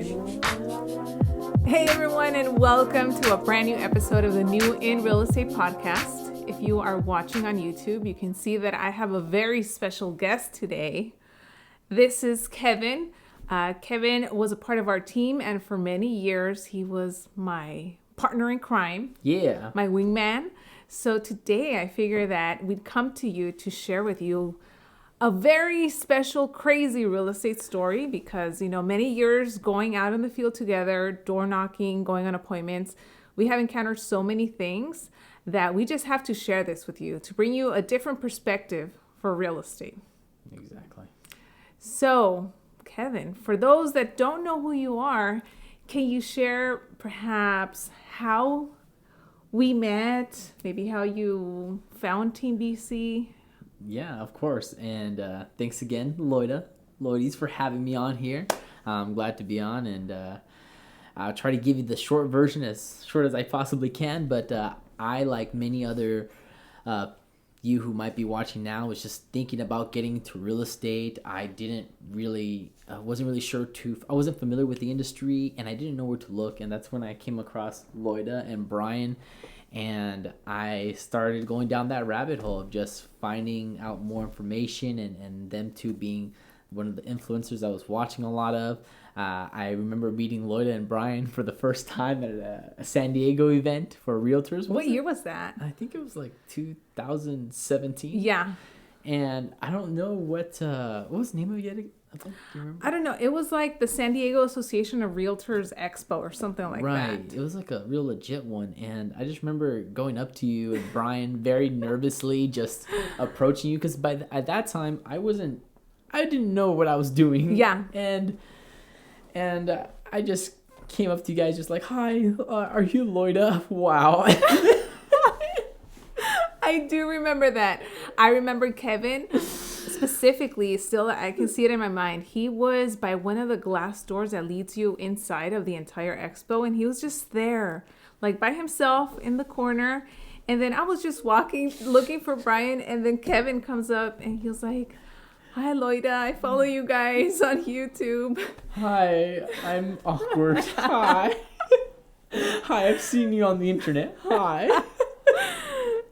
Hey everyone, and welcome to a brand new episode of the New in Real Estate podcast. If you are watching on YouTube, you can see that I have a very special guest today. This is Kevin. Kevin was a part of our team, and for many years, he was my partner in crime. Yeah. My wingman. So today I figure that we'd come to you to share with you a very special, crazy real estate story because, many years going out in the field together, door knocking, going on appointments, we have encountered so many things that we just have to share this with you to bring you a different perspective for real estate. Exactly. So, Kevin, for those that don't know who you are, can you share perhaps how we met, maybe how you found Team BC? Yeah, of course. And thanks again, Lloydies, for having me on here. I'm glad to be on, and I'll try to give you the short version, as short as I possibly can. But I, like many other you who might be watching now, was just thinking about getting into real estate. I wasn't really sure I wasn't familiar with the industry, and I didn't know where to look. And that's when I came across Lloyda and Brian. And I started going down that rabbit hole of just finding out more information and them two being one of the influencers I was watching a lot of. I remember meeting Lloyda and Brian for the first time at a San Diego event for realtors. What year was that? I think it was like 2017. Yeah. And I don't know what was the name of it? Do you remember? I don't know. It was like the San Diego Association of Realtors Expo or something like that. Right. It was like a real legit one. And I just remember going up to you and Brian very nervously just approaching you. Because at that time, I didn't know what I was doing. Yeah. And I just came up to you guys just like, hi, are you Lloyda? Wow. I do remember that. I remember Kevin specifically, still I can see it in my mind. He was by one of the glass doors that leads you inside of the entire expo, and he was just there, like by himself in the corner. And then I was just walking, looking for Brian, and then Kevin comes up and he was like, hi, Lloyda, I follow you guys on YouTube. Hi, I'm awkward. Hi. Hi, I've seen you on the internet. Hi.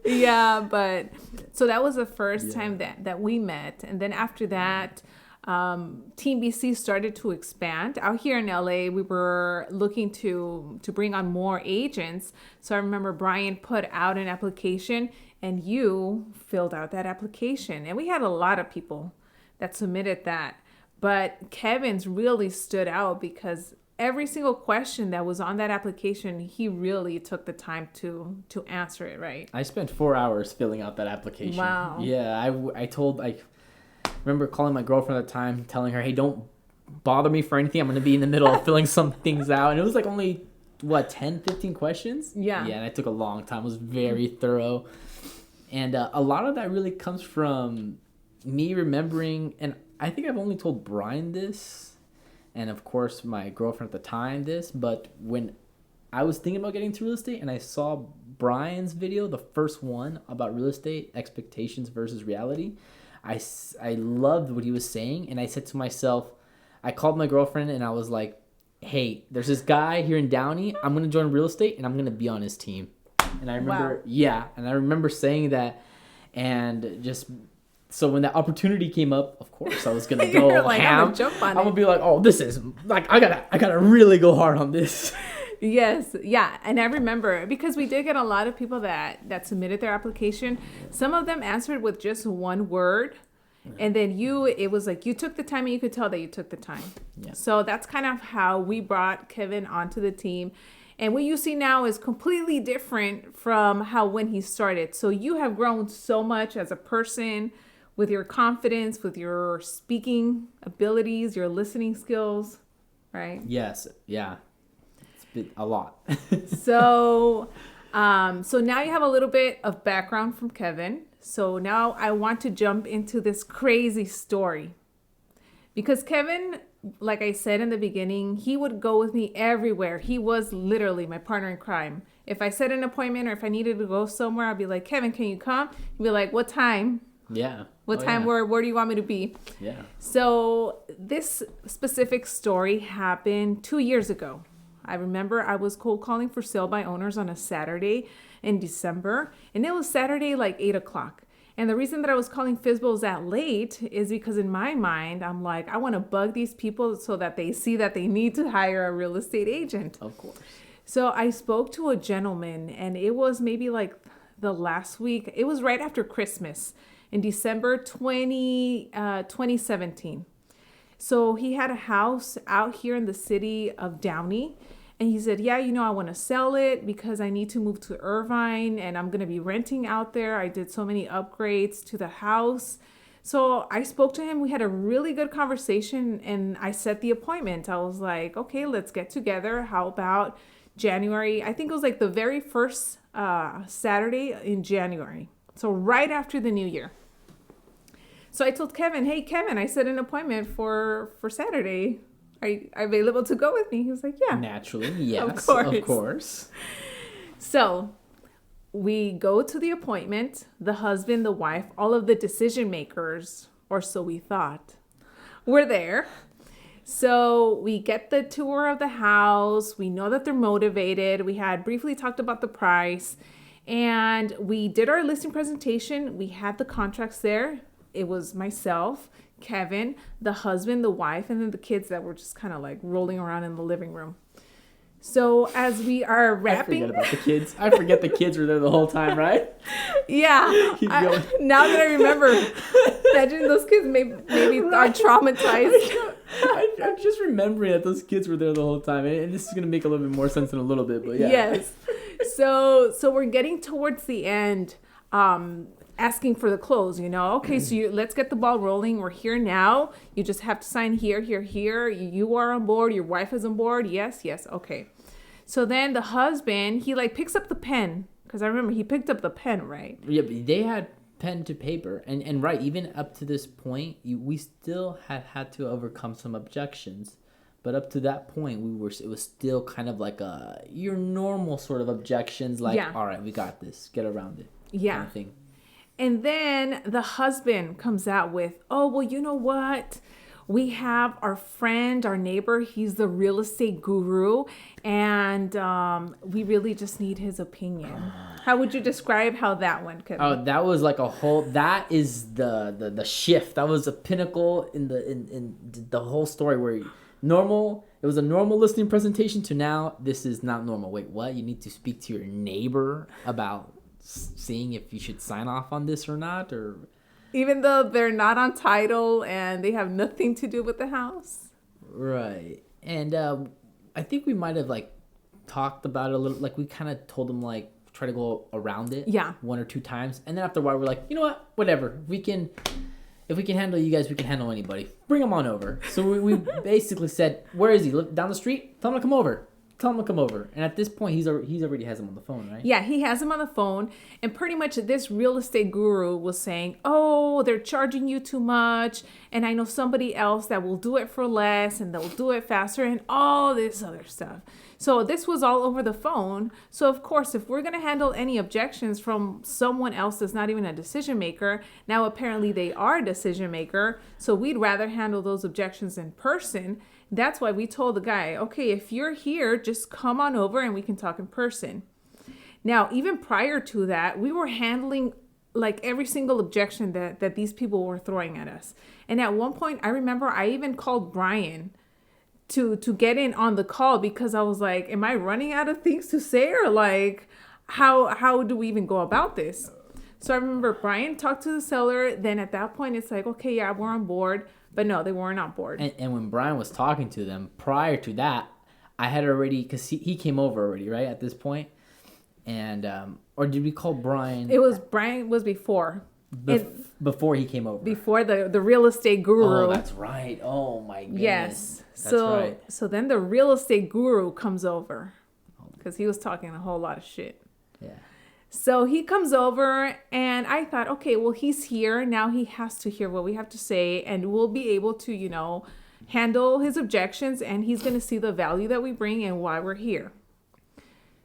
Yeah, but so that was the first time that we met. And then after that, Team BC started to expand. Out here in LA, we were looking to bring on more agents. So I remember Brian put out an application and you filled out that application. And we had a lot of people that submitted that. But Kevin's really stood out because every single question that was on that application, he really took the time to answer it, right? I spent 4 hours filling out that application. Wow. Yeah, I remember calling my girlfriend at the time, telling her, hey, don't bother me for anything. I'm going to be in the middle of filling some things out. And it was like only, 10, 15 questions? Yeah. Yeah, and it took a long time. It was very thorough. And a lot of that really comes from me remembering, and I think I've only told Brian this, and of course my girlfriend at the time this, but when I was thinking about getting into real estate and I saw Brian's video, the first one about real estate expectations versus reality, I loved what he was saying. And I said to myself, I called my girlfriend and I was like, hey, there's this guy here in Downey. I'm going to join real estate and I'm going to be on his team. And I remember, and I remember saying that, and just, so when that opportunity came up, of course I was gonna go like, ham. I'm gonna jump on I'm gonna be like, oh, this is like I gotta really go hard on this. Yes, yeah, and I remember because we did get a lot of people that submitted their application. Some of them answered with just one word, and then it was like you took the time, and you could tell that you took the time. Yeah. So that's kind of how we brought Kevin onto the team. And what you see now is completely different from how when he started. So you have grown so much as a person, with your confidence, with your speaking abilities, your listening skills, right? Yes, yeah, it's been a lot. So now you have a little bit of background from Kevin. So now I want to jump into this crazy story. Because Kevin, like I said in the beginning, he would go with me everywhere. He was literally my partner in crime. If I set an appointment or if I needed to go somewhere, I'd be like, Kevin, can you come? He'd be like, what time? Yeah. What time? Yeah. Where do you want me to be? Yeah. So this specific story happened 2 years ago. I remember I was cold calling for sale by owners on a Saturday in December, and it was Saturday like 8 o'clock. And the reason that I was calling FSBOs that late is because in my mind, I'm like, I want to bug these people so that they see that they need to hire a real estate agent. Of course. So I spoke to a gentleman, and it was maybe like the last week. It was right after Christmas in December 2017. So he had a house out here in the city of Downey. And he said, yeah, I want to sell it because I need to move to Irvine and I'm going to be renting out there. I did so many upgrades to the house. So I spoke to him. We had a really good conversation and I set the appointment. I was like, okay, let's get together. How about January? I think it was like the very first Saturday in January. So right after the new year. So I told Kevin, hey, Kevin, I set an appointment for Saturday. Are you available to go with me? He was like, yeah. Naturally, yes, of course. So we go to the appointment, the husband, the wife, all of the decision makers, or so we thought, were there. So we get the tour of the house. We know that they're motivated. We had briefly talked about the price. And we did our listing presentation. We had the contracts there. It was myself, Kevin, the husband, the wife, and then the kids that were just kind of like rolling around in the living room. So as we are wrapping... I forget about the kids. I forget the kids were there the whole time, right? Yeah. Now that I remember, imagine those kids maybe are traumatized. I'm just remembering that those kids were there the whole time. And this is going to make a little bit more sense in a little bit, but yeah. Yes. So we're getting towards the end. Asking for the close, Okay, so let's get the ball rolling. We're here now. You just have to sign here, here, here. You are on board. Your wife is on board. Yes. Okay. So then the husband, he like picks up the pen. Because I remember he picked up the pen, right? Yeah, but they had pen to paper. And right, even up to this point, we still had to overcome some objections. But up to that point, it was still kind of like your normal sort of objections. Like, all right, we got this. Get around it. Yeah. Kind of thing. And then the husband comes out with, oh, well, you know what? We have our friend, our neighbor. He's the real estate guru. And we really just need his opinion. How would you describe how that went, Kevin? Oh, that was like that is the shift. That was a pinnacle in the whole story where it was a normal listing presentation to now this is not normal. Wait, what? You need to speak to your neighbor about seeing if you should sign off on this or not, or even though they're not on title and they have nothing to do with the house, right? And I think we might have like talked about it a little, like we kind of told them like try to go around it, one or two times, and then after a while we're like, you know what, whatever, if we can handle you guys, we can handle anybody, bring them on over. So we basically said, where is he? Down the street? Tell him to come over. And at this point, he's already has him on the phone, right? Yeah, he has him on the phone. And pretty much this real estate guru was saying, oh, they're charging you too much. And I know somebody else that will do it for less and they'll do it faster and all this other stuff. So this was all over the phone. So of course, if we're going to handle any objections from someone else that's not even a decision maker, now apparently they are a decision maker. So we'd rather handle those objections in person. That's why we told the guy, okay, if you're here, just come on over and we can talk in person. Now, even prior to that, we were handling like every single objection that these people were throwing at us. And at one point, I remember I even called Brian to get in on the call because I was like, am I running out of things to say, or like, how do we even go about this? So I remember Brian talked to the seller. Then at that point, it's like, okay, yeah, we're on board. But no, they weren't on board. And when Brian was talking to them, prior to that, I had already, because he came over already, right, at this point? And, or did we call Brian? Brian was before. Before he came over. Before the real estate guru. Oh, that's right. Oh, my goodness. Yes. That's right. So then the real estate guru comes over because he was talking a whole lot of shit. Yeah. So he comes over and I thought, okay, well, he's here. Now he has to hear what we have to say and we'll be able to, handle his objections and he's going to see the value that we bring and why we're here.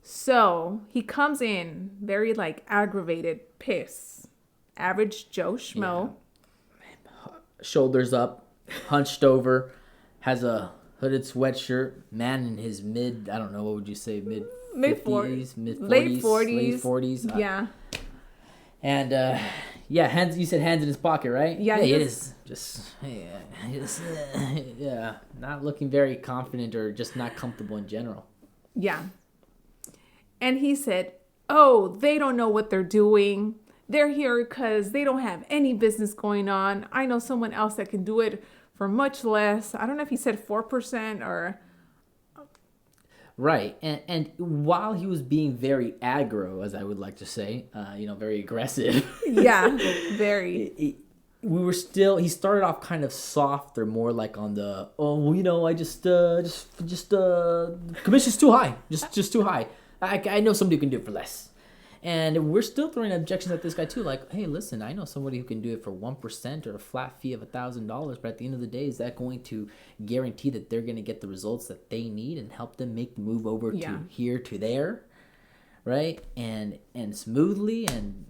So he comes in very like aggravated, pissed. average Joe Schmo. Yeah. Shoulders up, hunched over, has a hooded sweatshirt. Man in his mid, I don't know, what would you say, mid 50s, mid 40s, late 40s. Yeah. And yeah, hands. You said hands in his pocket, right? Yeah, hey, it is just yeah, not looking very confident or just not comfortable in general. Yeah. And he said, "Oh, they don't know what they're doing. They're here because they don't have any business going on. I know someone else that can do it for much less." I don't know if he said 4% or. Right, and while he was being very aggro, as I would like to say, very aggressive. Yeah, very. He started off kind of soft, or more like on the, I just commission's too high, just too high. I know somebody who can do it for less. And we're still throwing objections at this guy too, like, hey, listen, I know somebody who can do it for 1% or a flat fee of $1,000, but at the end of the day, is that going to guarantee that they're going to get the results that they need and help them make the move over to here to there, right? And smoothly and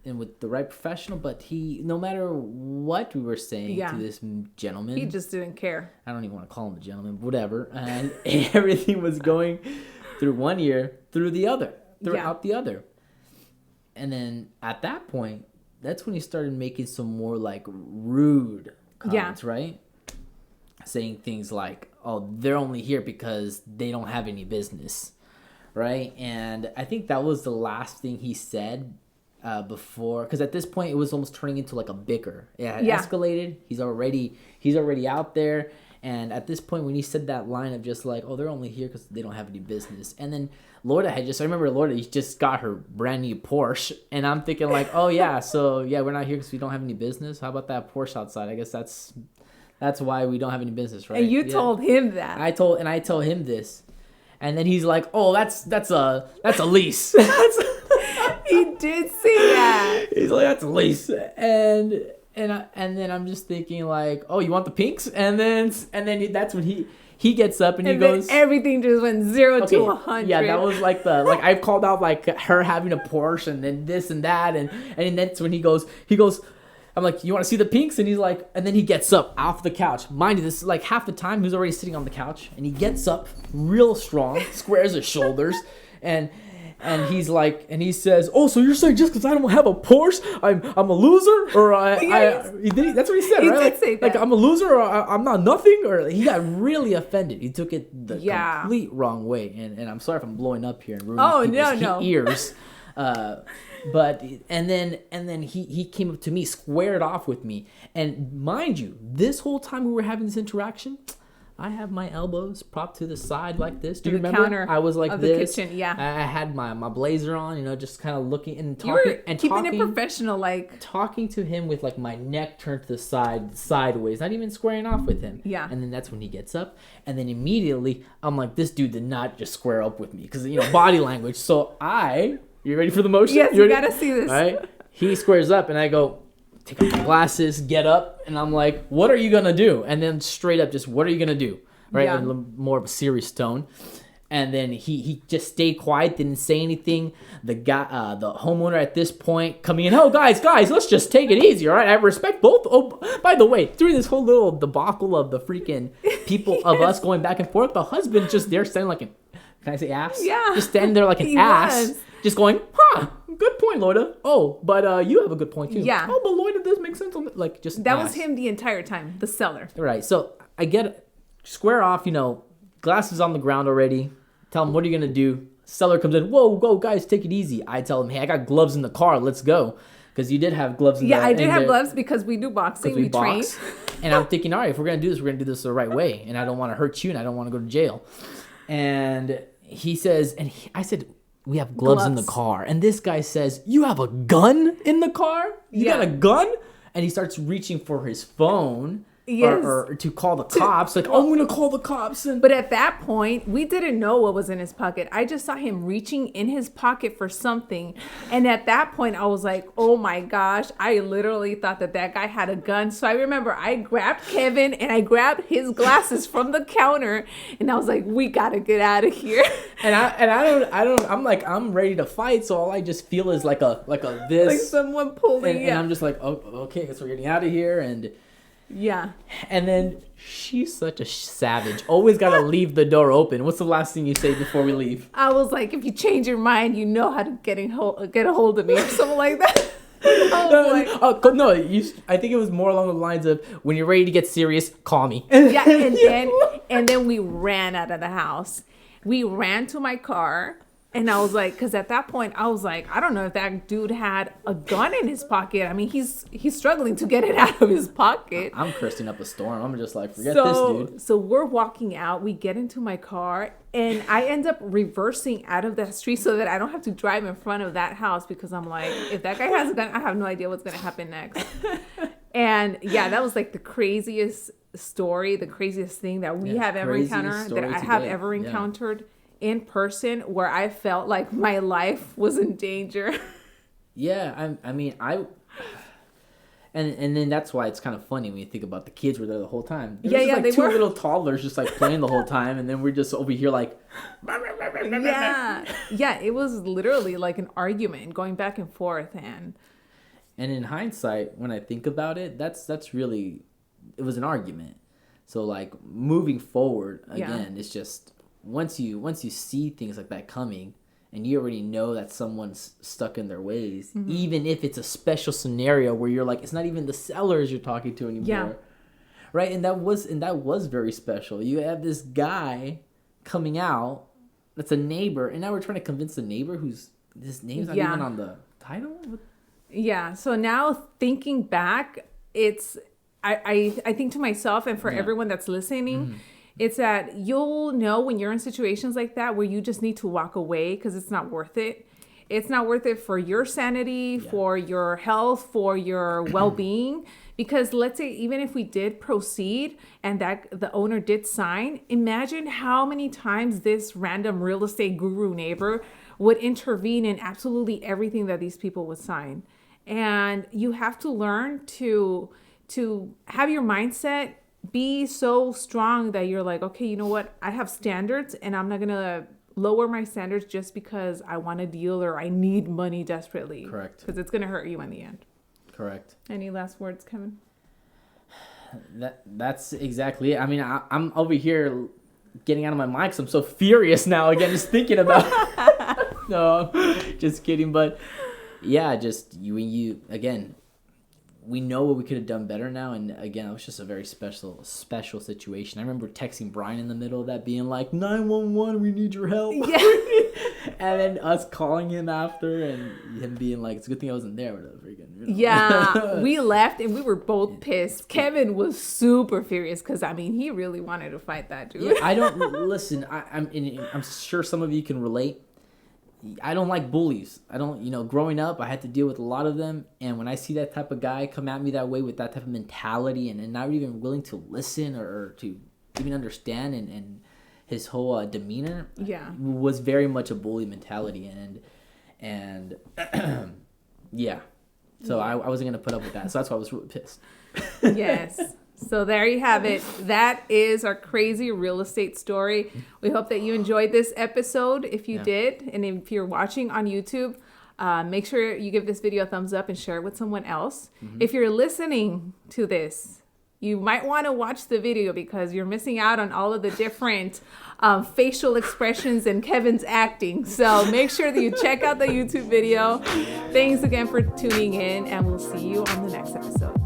with the right professional. But he, no matter what we were saying to this gentleman, he just didn't care. I don't even want to call him a gentleman, whatever. And everything was going through one ear, through the other. Out the other. And then at that point, that's when he started making some more like rude comments, right? Saying things like, oh, they're only here because they don't have any business, right? And I think that was the last thing he said before, because at this point it was almost turning into like a bicker. It had escalated. He's already out there. And at this point, when he said that line of just like, oh, they're only here because they don't have any business. And then I remember Lorda just got her brand new Porsche. And I'm thinking like, oh, yeah, so, yeah, we're not here because we don't have any business. How about that Porsche outside? I guess that's why we don't have any business, right? And you told him that. I told him this. And then he's like, oh, that's a lease. He did say that. He's like, that's a lease. And then I'm just thinking like, oh, you want the pinks? And then that's when he gets up and he goes, everything just went 0 to 100. Yeah, that was like I've called out like her having a Porsche and then this and that and that's when he goes, I'm like, you want to see the pinks? And he's like, and then he gets up off the couch. Mind you, this is like half the time he was already sitting on the couch, and he gets up real strong, squares his shoulders, and he's like, and he says, "Oh, so you're saying just because I don't have a Porsche, I'm a loser?" Or that's what he said, right? He did say that. Like I'm a loser, or I'm not nothing. Or he got really offended. He took it the complete wrong way. And I'm sorry if I'm blowing up here and ruining people's ears. But then he came up to me, squared off with me, and mind you, this whole time we were having this interaction, I have my elbows propped to the side like this. Do you remember? Counter I was like of this. The kitchen, yeah. I had my blazer on, just kind of looking and talking. You were keeping it professional, like talking to him with like my neck turned to the side, sideways, not even squaring off with him. Yeah. And then that's when he gets up, and then immediately I'm like, this dude did not just square up with me because body language. So you ready for the motion? Yes, you gotta see this. All right. He squares up, and I go, take off my glasses, get up, and I'm like, what are you gonna do? And then straight up, just what are you gonna do? Right, in a more of a serious tone. And then he just stayed quiet, didn't say anything. The guy, the homeowner at this point coming in, oh guys, let's just take it easy, all right? I respect both. Oh, by the way, during this whole little debacle of the freaking people of us going back and forth, the husband's just there standing like can I say ass? Yeah, just standing there like an ass, just going, good point, Loida. Oh, but you have a good point too. Yeah. Oh, but Loida, this makes sense. Like just that was him the entire time, the seller. Right. So I get it. Square off, glasses on the ground already. Tell him, what are you going to do? Seller comes in. Whoa, guys, take it easy. I tell him, hey, I got gloves in the car. Let's go. Because you did have gloves in the car. Yeah, I did have gloves because we do boxing. We train. And I'm thinking, all right, if we're going to do this, we're going to do this the right way. And I don't want to hurt you, and I don't want to go to jail. And he says, I said, we have gloves in the car. And this guy says, you have a gun in the car? You got a gun? And he starts reaching for his phone. Yes. or to call the cops. Like, I'm gonna call the cops. But at that point, we didn't know what was in his pocket. I just saw him reaching in his pocket for something. And at that point, I was like, oh my gosh, I literally thought that guy had a gun. So I remember I grabbed Kevin and I grabbed his glasses from the counter. And I was like, we gotta get out of here. I'm ready to fight. So all I just feel is like a this. Like someone pulling. And I'm just like, oh, okay, so we're getting out of here. And yeah. And then she's such a savage. Always got to leave the door open. What's the last thing you say before we leave? I was like, if you change your mind, you know how to get a hold of me or something like that. No, I think it was more along the lines of, when you're ready to get serious, call me. Yeah, and then we ran out of the house. We ran to my car. And I was like, because at that point, I was like, I don't know if that dude had a gun in his pocket. I mean, he's struggling to get it out of his pocket. I'm cursing up a storm. I'm just like, forget this dude. So we're walking out. We get into my car. And I end up reversing out of that street so that I don't have to drive in front of that house. Because I'm like, if that guy has a gun, I have no idea what's going to happen next. And yeah, that was like the craziest story, the craziest thing that we have ever encountered, that I have ever encountered in person, where I felt like my life was in danger. Yeah, and then that's why it's kind of funny when you think about the kids were there the whole time. They were little toddlers just like playing the whole time, and then we're just over here like. Yeah, it was literally like an argument going back and forth, and in hindsight, when I think about it, that's really, it was an argument. So like moving forward again, it's just. Once you see things like that coming, and you already know that someone's stuck in their ways, even if it's a special scenario where you're like, it's not even the sellers you're talking to anymore, right? And that was very special. You have this guy coming out that's a neighbor, and now we're trying to convince the neighbor who's his name's not even on the title. Yeah. So now thinking back, it's I think to myself, and for everyone that's listening. It's that you'll know when you're in situations like that where you just need to walk away because it's not worth it. It's not worth it for your sanity, for your health, for your well-being. Because let's say even if we did proceed and that the owner did sign, imagine how many times this random real estate guru neighbor would intervene in absolutely everything that these people would sign. And you have to learn to have your mindset be so strong that you're like, okay, you know what? I have standards and I'm not going to lower my standards just because I want a deal or I need money desperately. Correct. Because it's going to hurt you in the end. Correct. Any last words, Kevin? That's exactly it. I mean, I'm over here getting out of my mind because I'm so furious now again, just thinking about No, just kidding. But yeah, just you again, we know what we could have done better now, and again, it was just a very special situation. I remember texting Brian in the middle of that, being like, 911, we need your help. Yeah. And then us calling him after, and him being like, it's a good thing I wasn't there. Whatever, Yeah, we left, and we were both pissed. Kevin was super furious, because, I mean, he really wanted to fight that dude. Yeah, I don't, listen, I'm sure some of you can relate. I don't like bullies. I don't, growing up, I had to deal with a lot of them. And when I see that type of guy come at me that way with that type of mentality and not even willing to listen or to even understand and his whole demeanor was very much a bully mentality. And yeah. So I wasn't going to put up with that. So that's why I was really pissed. Yes. So there you have it. That is our crazy real estate story. We hope that you enjoyed this episode. If you did, and if you're watching on YouTube, make sure you give this video a thumbs up and share it with someone else. Mm-hmm. If you're listening to this, you might want to watch the video because you're missing out on all of the different facial expressions and Kevin's acting. So make sure that you check out the YouTube video. Thanks again for tuning in, and we'll see you on the next episode.